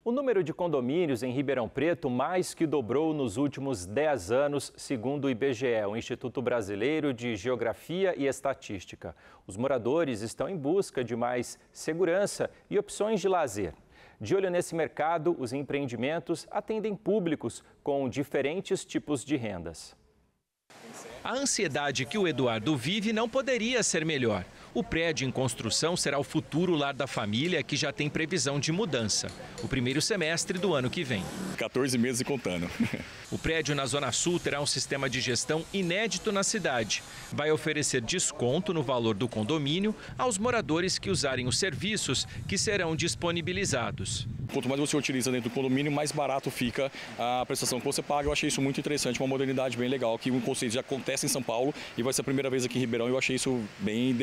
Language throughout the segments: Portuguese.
O número de condomínios em Ribeirão Preto mais que dobrou nos últimos 10 anos, segundo o IBGE, o Instituto Brasileiro de Geografia e Estatística. Os moradores estão em busca de mais segurança e opções de lazer. De olho nesse mercado, os empreendimentos atendem públicos com diferentes tipos de rendas. A ansiedade que o Eduardo vive não poderia ser melhor. O prédio em construção será o futuro lar da família, que já tem previsão de mudança. O primeiro semestre do ano que vem. 14 meses e contando. O prédio na Zona Sul terá um sistema de gestão inédito na cidade. Vai oferecer desconto no valor do condomínio aos moradores que usarem os serviços que serão disponibilizados. Quanto mais você utiliza dentro do condomínio, mais barato fica a prestação que você paga. Eu achei isso muito interessante, uma modernidade bem legal, que o conceito já acontece em São Paulo e vai ser a primeira vez aqui em Ribeirão. Eu achei isso bem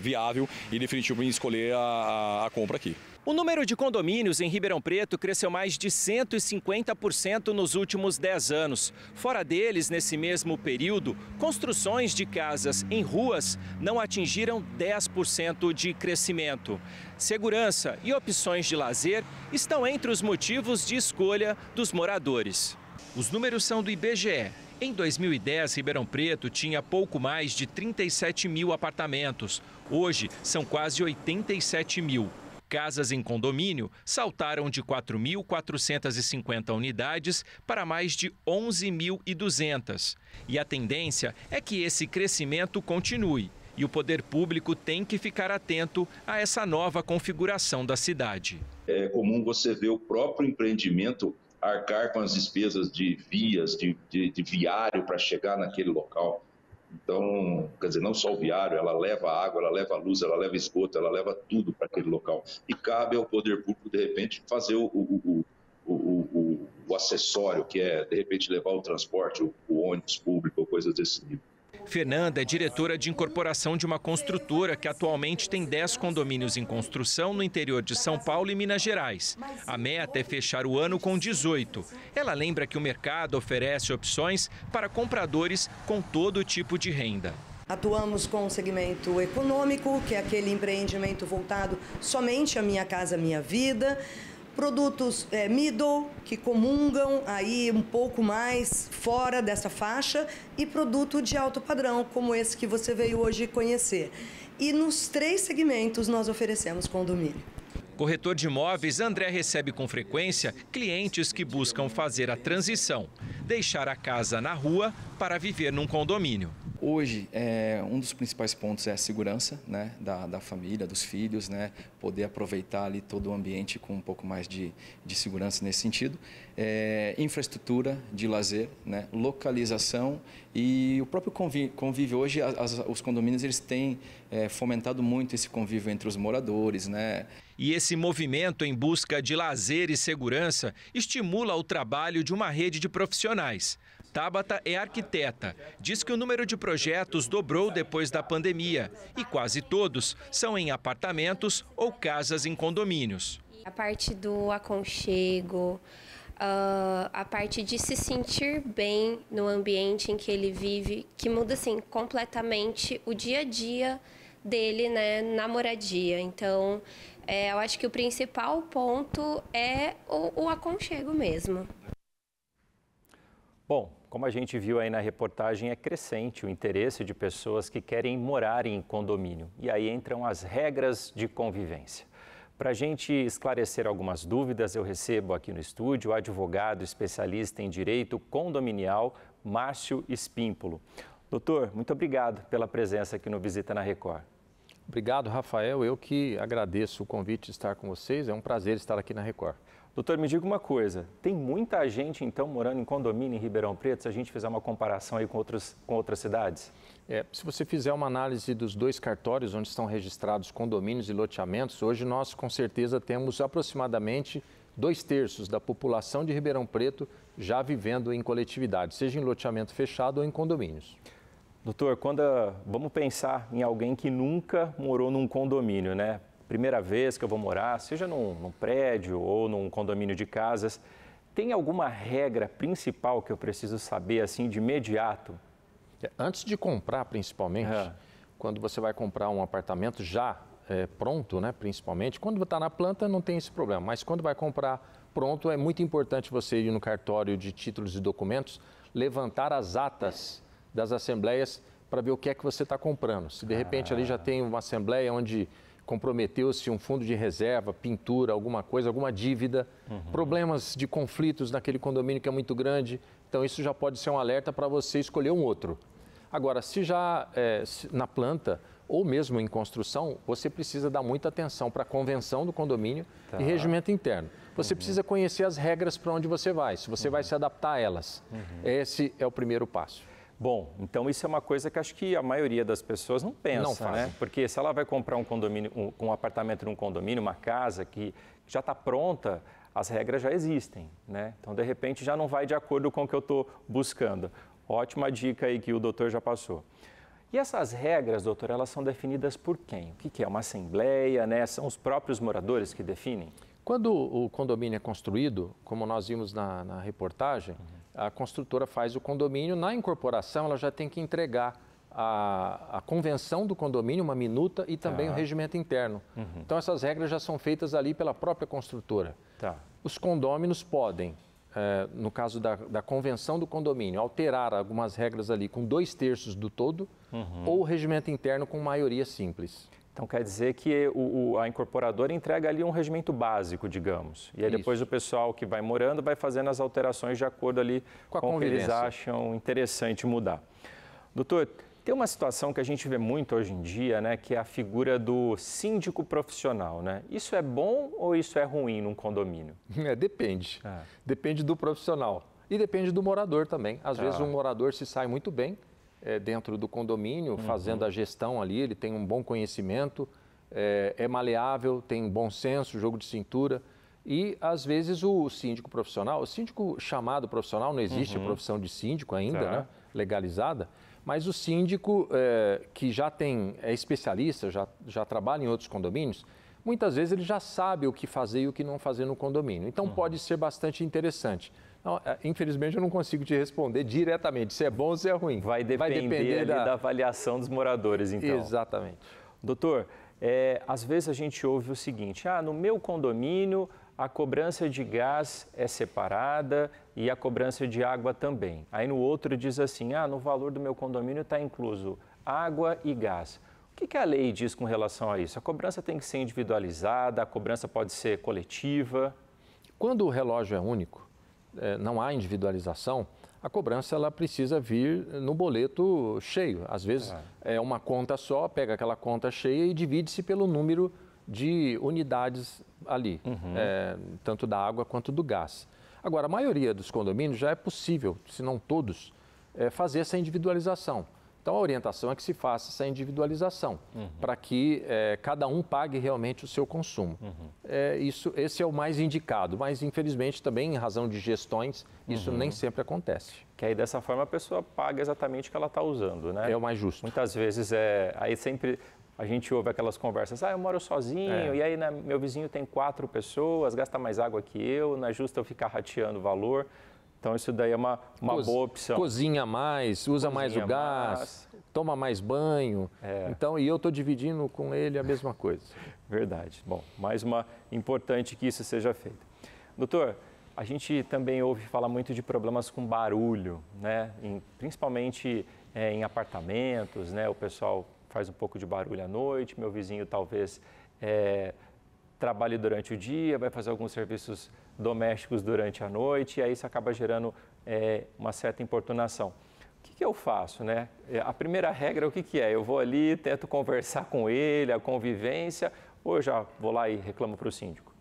viável e definitivo em escolher a compra aqui. O número de condomínios em Ribeirão Preto cresceu mais de 150% nos últimos 10 anos. Fora deles, nesse mesmo período, construções de casas em ruas não atingiram 10% de crescimento. Segurança e opções de lazer estão entre os motivos de escolha dos moradores. Os números são do IBGE. Em 2010, Ribeirão Preto tinha pouco mais de 37 mil apartamentos. Hoje, são quase 87 mil. Casas em condomínio saltaram de 4.450 unidades para mais de 11.200. E a tendência é que esse crescimento continue. E o poder público tem que ficar atento a essa nova configuração da cidade. É comum você ver o próprio empreendimento arcar com as despesas de vias, de viário para chegar naquele local. Então, quer dizer, não só o viário, ela leva água, ela leva luz, ela leva esgoto, ela leva tudo para aquele local. E cabe ao poder público, de repente, fazer o acessório, que é, de repente, levar o transporte, o ônibus público, ou coisas desse nível. Fernanda é diretora de incorporação de uma construtora que atualmente tem 10 condomínios em construção no interior de São Paulo e Minas Gerais. A meta é fechar o ano com 18. Ela lembra que o mercado oferece opções para compradores com todo tipo de renda. Atuamos com o segmento econômico, que é aquele empreendimento voltado somente à Minha Casa Minha Vida. Produtos middle, que comungam aí um pouco mais fora dessa faixa, e produto de alto padrão, como esse que você veio hoje conhecer. E nos 3 segmentos nós oferecemos condomínio. Corretor de imóveis, André recebe com frequência clientes que buscam fazer a transição, deixar a casa na rua para viver num condomínio. Hoje, um dos principais pontos é a segurança, né, da família, dos filhos, né, poder aproveitar ali todo o ambiente com um pouco mais de segurança nesse sentido. Infraestrutura de lazer, né, localização e o próprio convívio. Hoje, os condomínios eles têm fomentado muito esse convívio entre os moradores, né. E esse movimento em busca de lazer e segurança estimula o trabalho de uma rede de profissionais. Tabata é arquiteta. Diz que o número de projetos dobrou depois da pandemia e quase todos são em apartamentos ou casas em condomínios. A parte do aconchego, a parte de se sentir bem no ambiente em que ele vive, que muda assim completamente o dia a dia dele, né, na moradia. Então, eu acho que o principal ponto é o aconchego mesmo. Bom, como a gente viu aí na reportagem, é crescente o interesse de pessoas que querem morar em condomínio. E aí entram as regras de convivência. Para a gente esclarecer algumas dúvidas, eu recebo aqui no estúdio o advogado especialista em direito condominial, Márcio Espímpolo. Doutor, muito obrigado pela presença aqui no Visita na Record. Obrigado, Rafael. Eu que agradeço o convite de estar com vocês. É um prazer estar aqui na Record. Doutor, me diga uma coisa, tem muita gente, então, morando em condomínio em Ribeirão Preto, se a gente fizer uma comparação aí com outras cidades? Se você fizer uma análise dos 2 cartórios onde estão registrados condomínios e loteamentos, hoje nós, com certeza, temos aproximadamente 2/3 da população de Ribeirão Preto já vivendo em coletividade, seja em loteamento fechado ou em condomínios. Doutor, vamos pensar em alguém que nunca morou num condomínio, né? Primeira vez que eu vou morar, seja num prédio ou num condomínio de casas, tem alguma regra principal que eu preciso saber assim de imediato? Antes de comprar, principalmente, quando você vai comprar um apartamento já pronto, né, principalmente, quando está na planta não tem esse problema, mas quando vai comprar pronto, é muito importante você ir no cartório de títulos e documentos, levantar as atas das assembleias para ver o que é que você está comprando. Se de repente ali já tem uma assembleia onde comprometeu-se um fundo de reserva, pintura, alguma coisa, alguma dívida, problemas de conflitos naquele condomínio que é muito grande, então isso já pode ser um alerta para você escolher um outro. Agora, se já na planta ou mesmo em construção, você precisa dar muita atenção para a convenção do condomínio e regimento interno. Você precisa conhecer as regras para onde você vai, se você vai se adaptar a elas. Esse é o primeiro passo. Bom, então isso é uma coisa que acho que a maioria das pessoas não pensa, né? Porque se ela vai comprar um condomínio, um apartamento num condomínio, uma casa que já está pronta, as regras já existem, né? Então, de repente, já não vai de acordo com o que eu estou buscando. Ótima dica aí que o doutor já passou. E essas regras, doutor, elas são definidas por quem? O que é? Uma assembleia, né? São os próprios moradores que definem? Quando o condomínio é construído, como nós vimos na reportagem, a construtora faz o condomínio, na incorporação ela já tem que entregar a convenção do condomínio, uma minuta e também o regimento interno. Então essas regras já são feitas ali pela própria construtora. Os condôminos podem, no caso da convenção do condomínio, alterar algumas regras ali com 2/3 do todo ou o regimento interno com maioria simples. Então, quer dizer que a incorporadora entrega ali um regimento básico, digamos. E aí depois o pessoal que vai morando vai fazendo as alterações de acordo ali com o que eles acham interessante mudar. Doutor, tem uma situação que a gente vê muito hoje em dia, né, que é a figura do síndico profissional, né? Isso é bom ou isso é ruim num condomínio? Depende. Depende do profissional e depende do morador também. Às vezes um morador se sai muito bem dentro do condomínio, fazendo a gestão ali, ele tem um bom conhecimento, é maleável, tem bom senso, jogo de cintura. E, às vezes, o síndico profissional, o síndico chamado profissional, não existe a profissão de síndico ainda, né, legalizada, mas o síndico que já é especialista, já trabalha em outros condomínios, muitas vezes ele já sabe o que fazer e o que não fazer no condomínio. Então, pode ser bastante interessante. Não, infelizmente, eu não consigo te responder diretamente se é bom ou se é ruim. Vai depender da avaliação dos moradores, então. Exatamente. Doutor, às vezes a gente ouve o seguinte, no meu condomínio a cobrança de gás é separada e a cobrança de água também. Aí no outro diz assim, no valor do meu condomínio está incluso água e gás. O que a lei diz com relação a isso? A cobrança tem que ser individualizada, a cobrança pode ser coletiva? Quando o relógio é único, não há individualização, a cobrança ela precisa vir no boleto cheio. Às vezes é uma conta só, pega aquela conta cheia e divide-se pelo número de unidades ali, tanto da água quanto do gás. Agora, a maioria dos condomínios já é possível, se não todos, fazer essa individualização. Então, a orientação é que se faça essa individualização, para que cada um pague realmente o seu consumo. Esse é o mais indicado, mas infelizmente também em razão de gestões, isso nem sempre acontece. Que aí dessa forma a pessoa paga exatamente o que ela está usando, né? É o mais justo. Muitas vezes aí sempre a gente ouve aquelas conversas, eu moro sozinho, e aí meu vizinho tem 4 pessoas, gasta mais água que eu, não é justo eu ficar rateando o valor. Então, isso daí é uma boa opção. Cozinha mais, usa mais o gás, toma mais banho. Então, e eu estou dividindo com ele a mesma coisa. Verdade. Bom, mais uma importante que isso seja feito. Doutor, a gente também ouve falar muito de problemas com barulho, né? Principalmente em apartamentos, né? O pessoal faz um pouco de barulho à noite, meu vizinho talvez trabalhe durante o dia, vai fazer alguns serviços domésticos durante a noite, e aí isso acaba gerando uma certa importunação. O que eu faço, né? A primeira regra, o que é? Eu vou ali, tento conversar com ele, a convivência, ou eu já vou lá e reclamo para o síndico?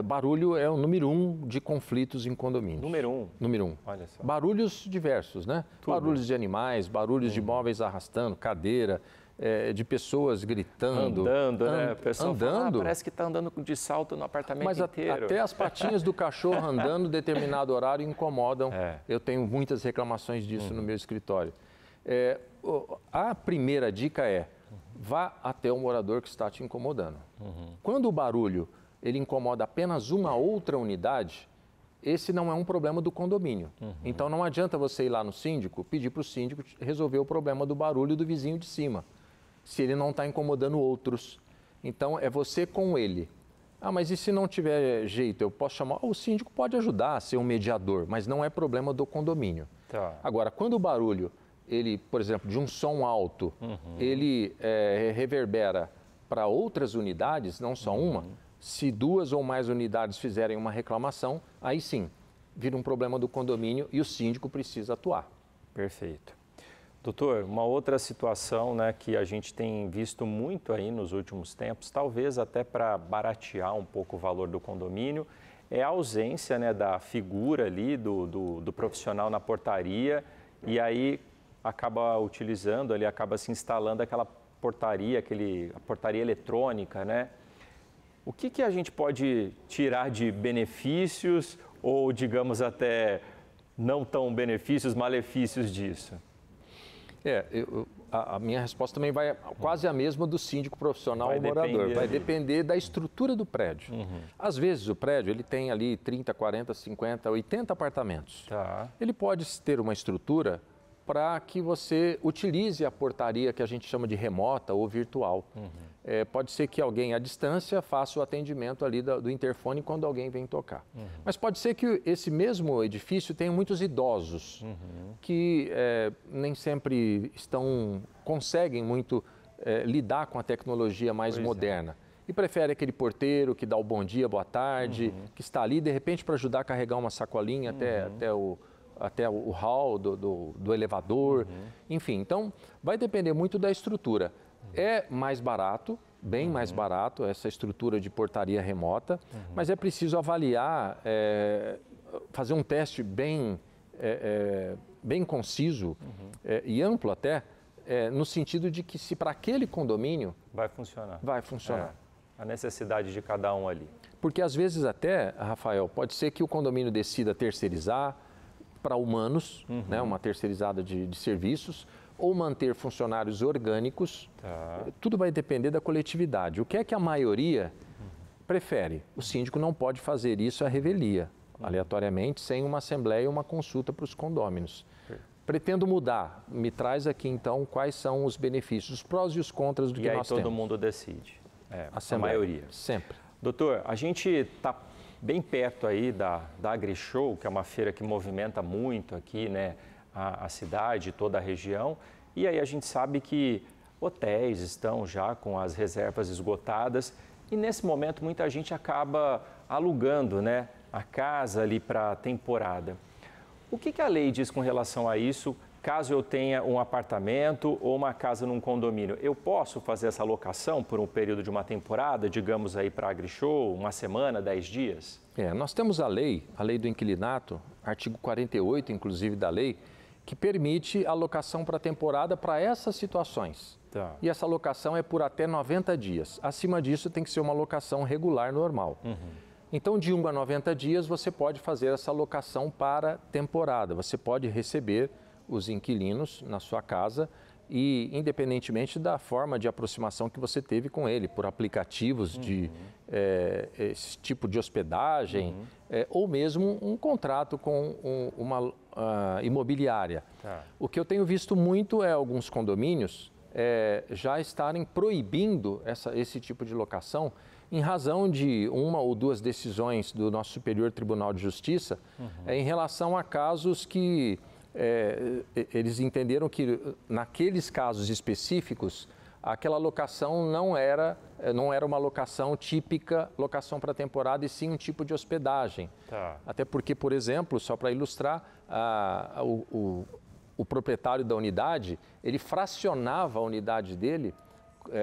Barulho é o número 1 de conflitos em condomínios. Número 1? Número 1. Olha só. Barulhos diversos, né? Tudo. Barulhos de animais, barulhos de móveis arrastando, cadeira, de pessoas gritando. Andando, né? O pessoal andando. Fala, parece que está andando de salto no apartamento inteiro. Até as patinhas do cachorro andando em determinado horário incomodam. Eu tenho muitas reclamações disso no meu escritório. A primeira dica vá até o morador que está te incomodando. Quando o barulho ele incomoda apenas uma outra unidade, esse não é um problema do condomínio. Então não adianta você ir lá no síndico, pedir para o síndico resolver o problema do barulho do vizinho de cima, se ele não está incomodando outros. Então é você com ele. Ah, mas e se não tiver jeito, eu posso chamar? O síndico pode ajudar a ser um mediador, mas não é problema do condomínio. Tá. Agora, quando o barulho, ele, por exemplo, de um som alto, ele reverbera para outras unidades, não só uma, se 2 ou mais unidades fizerem uma reclamação, aí sim, vira um problema do condomínio e o síndico precisa atuar. Perfeito. Doutor, uma outra situação, né, que a gente tem visto muito aí nos últimos tempos, talvez até para baratear um pouco o valor do condomínio, é a ausência, né, da figura ali do profissional na portaria, e aí acaba utilizando ali, acaba se instalando aquela portaria, a portaria eletrônica, né? O que a gente pode tirar de benefícios ou, digamos, até não tão benefícios, malefícios disso? A minha resposta também vai quase a mesma do síndico profissional ou morador. Vai depender da estrutura do prédio. Às vezes o prédio ele tem ali 30, 40, 50, 80 apartamentos. Tá. Ele pode ter uma estrutura para que você utilize a portaria que a gente chama de remota ou virtual. Pode ser que alguém à distância faça o atendimento ali do interfone quando alguém vem tocar. Mas pode ser que esse mesmo edifício tenha muitos idosos que nem sempre conseguem muito lidar com a tecnologia mais moderna. E prefere aquele porteiro que dá o bom dia, boa tarde, que está ali de repente para ajudar a carregar uma sacolinha até o hall do elevador, enfim. Então, vai depender muito da estrutura. É mais barato, bem mais barato, essa estrutura de portaria remota, mas é preciso avaliar, fazer um teste bem conciso e amplo até, no sentido de que se para aquele condomínio... Vai funcionar. Vai funcionar. A necessidade de cada um ali. Porque às vezes até, Rafael, pode ser que o condomínio decida terceirizar para humanos, né, uma terceirizada de serviços, ou manter funcionários orgânicos. Tá. Tudo vai depender da coletividade. O que é que a maioria prefere? O síndico não pode fazer isso à revelia, aleatoriamente, sem uma assembleia e uma consulta para os condôminos. Pretendo mudar. Me traz aqui, então, quais são os benefícios, os prós e os contras do que nós temos. E aí todo mundo decide. A maioria. Sempre. Doutor, a gente está bem perto aí da AgriShow, que é uma feira que movimenta muito aqui, né, a cidade, toda a região. E aí a gente sabe que hotéis estão já com as reservas esgotadas e nesse momento muita gente acaba alugando, né, a casa ali para a temporada. O que a lei diz com relação a isso? Caso eu tenha um apartamento ou uma casa num condomínio, eu posso fazer essa locação por um período de uma temporada, digamos aí para a AgriShow, uma semana, 10 dias? Nós temos a lei do inquilinato, artigo 48, inclusive, da lei, que permite a locação para temporada para essas situações. Tá. E essa locação é por até 90 dias. Acima disso, tem que ser uma locação regular, normal. Então, de 1 a 90 dias, você pode fazer essa locação para temporada. Você pode receber os inquilinos na sua casa e independentemente da forma de aproximação que você teve com ele, por aplicativos de esse tipo de hospedagem ou mesmo um contrato com uma imobiliária. Tá. O que eu tenho visto muito é alguns condomínios já estarem proibindo esse tipo de locação em razão de 1 ou 2 decisões do nosso Superior Tribunal de Justiça em relação a casos que eles entenderam que naqueles casos específicos aquela locação não era uma locação típica, locação para temporada, e sim um tipo de hospedagem. Tá. Até porque, por exemplo, só para ilustrar, o proprietário da unidade, ele fracionava a unidade dele,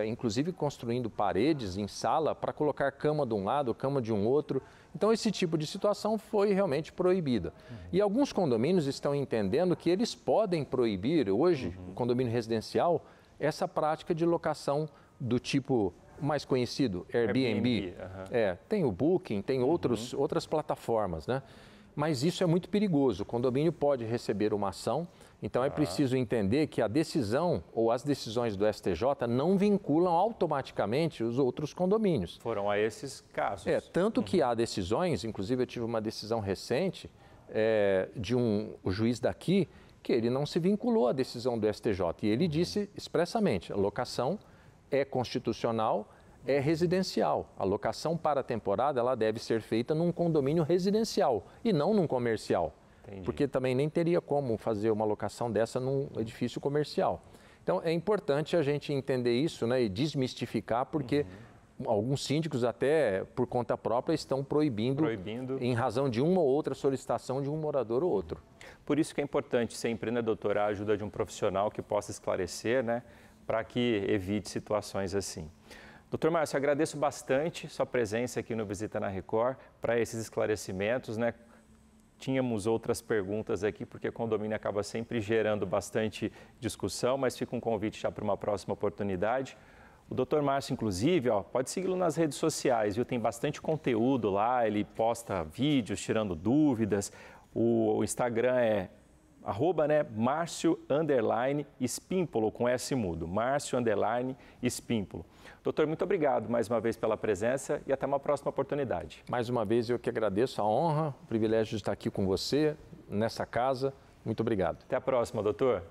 inclusive construindo paredes em sala para colocar cama de um lado, cama de um outro. Então, esse tipo de situação foi realmente proibida. E alguns condomínios estão entendendo que eles podem proibir, hoje, o condomínio residencial, essa prática de locação do tipo mais conhecido, Airbnb. Tem o Booking, tem outras plataformas, né? Mas isso é muito perigoso. O condomínio pode receber uma ação, então é preciso entender que a decisão ou as decisões do STJ não vinculam automaticamente os outros condomínios. Foram a esses casos. Tanto que há decisões, inclusive eu tive uma decisão recente de o juiz daqui, que ele não se vinculou à decisão do STJ. E ele disse expressamente, a locação é constitucional, é residencial. A locação para a temporada ela deve ser feita num condomínio residencial e não num comercial. Entendi. Porque também nem teria como fazer uma locação dessa num edifício comercial. Então, é importante a gente entender isso, né, e desmistificar, porque alguns síndicos, até por conta própria, estão proibindo em razão de uma ou outra solicitação de um morador ou outro. Por isso que é importante sempre, né, doutora, a ajuda de um profissional que possa esclarecer, né, para que evite situações assim. Doutor Márcio, agradeço bastante sua presença aqui no Visita na Record para esses esclarecimentos, né? Tínhamos outras perguntas aqui, porque condomínio acaba sempre gerando bastante discussão, mas fica um convite já para uma próxima oportunidade. O Dr. Márcio, inclusive, pode segui-lo nas redes sociais, viu? Tem bastante conteúdo lá, ele posta vídeos tirando dúvidas. O Instagram é @Márcio_Espímpolo, com S mudo, Márcio_Espímpolo. Doutor, muito obrigado mais uma vez pela presença e até uma próxima oportunidade. Mais uma vez eu que agradeço a honra, o privilégio de estar aqui com você, nessa casa. Muito obrigado. Até a próxima, doutor.